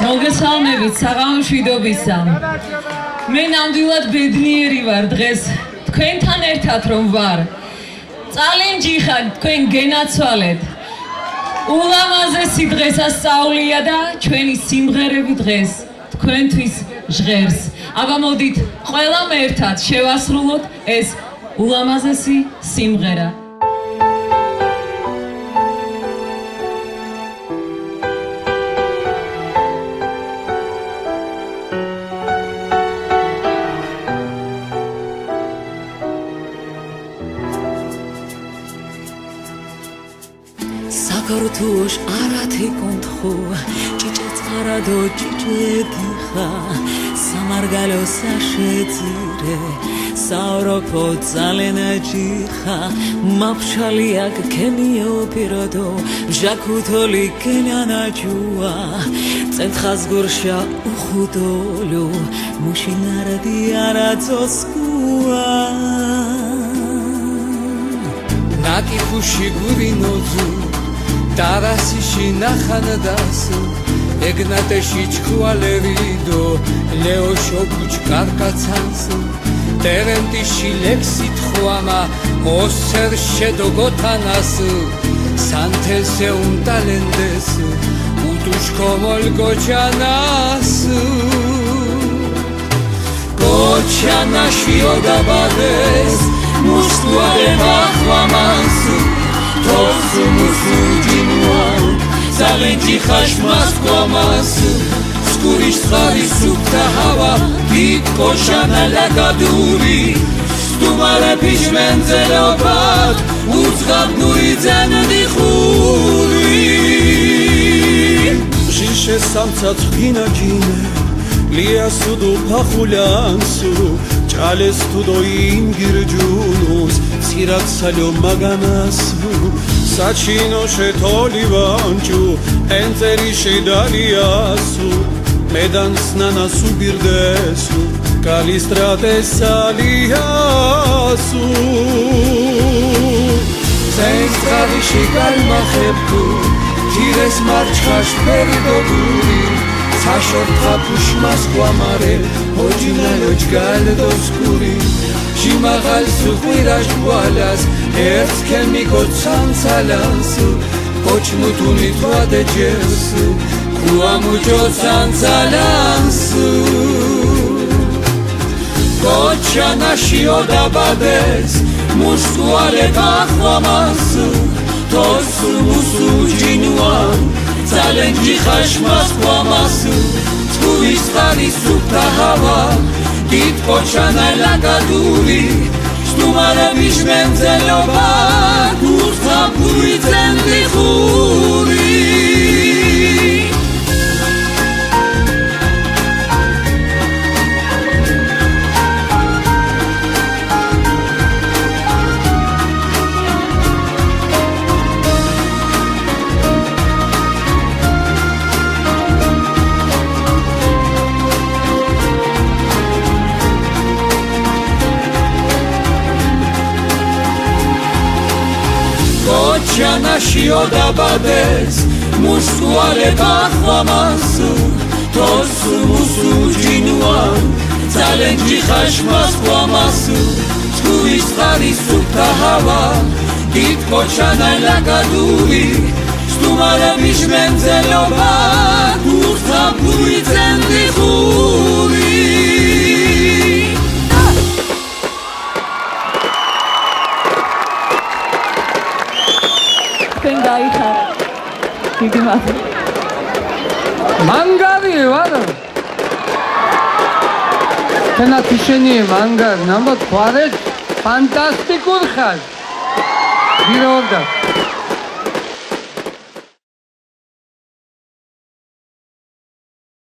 მოგესალმებით საღამოშვიდობისა. მე ნამდვილად ბედნიერი ვარ დღეს თქვენთან ერთად რომ ვარ. წალენჯი ხარ თქვენ გენაცვალეთ. ულამაზესი დღესასწაულია და ჩვენი სიმღერები დღეს თქვენთვის ჟღერს. აბა მოდით ყველამ ერთად შევასრულოთ ეს ულამაზესი სიმღერა. საქართველოს არათი კონთხო ჭიჭე წყარადო ჭიჭე დიხა სამარგალო საშეძირე საუროფო ძალენა ჭიხა მაფშალიაკ ქენიო პიროდო ჟაკუთოლი კენანა ჯუა წენთხას გურშა უხუდოლო მუშინარდი არაცოსკუა ნაკი ხუში გურინოძუ Tarasishi naxanadasu Egnateshi chkualerido Leo shokuch karkatsansu Terentishi leksit xuama Oser shedogotanasu Santelse untalendesu Utushkomol gochanasu Gochanashi odabades Mustuare maxwamansu Tosu musu jinuan, zalenti khashmas qomas, skurish khari sukta hava, bit koshana lagaduri, stumare pishmenzelobad, uzgabnui zanadi khuri. Jishe samtsat khina jine, lia sudu pakhulansu, chales tudo ingirjunus, sirat salo maganasu. Sachino shetolivanchu enteri shedaliasu medans nanasu birdesu kalistrate saliasu Senstradi shigal maxebku tires marchkhash peridoguri sashortha pushmas qamare hojinaloj galdoskuri Shimagals uqvirash gvalas erts kemikotsan salansu Kochmutuni tvade jersu Kuamujosan salansu Kochanashi odabades Mustuale kakhwamasu Tosu musu jinuan Zalenji khashmas qwamasu Tkuvis khari sukta hava Dit kochana lagaduri Stumare bishmenzelobad Uzgabnui zendi khuri Kochanashi odabades Mustuale kakhwamasu Tosu musu jinuan Zalenji khashmas qwamasu Tkuvis khari sukta hava Dit kochana lagaduri Stumare bishmenzelobad Uzgabnui zendi khuri Mangari var. Tena tisheni mangar. Number 4 fantastic urkhas. Bir orada.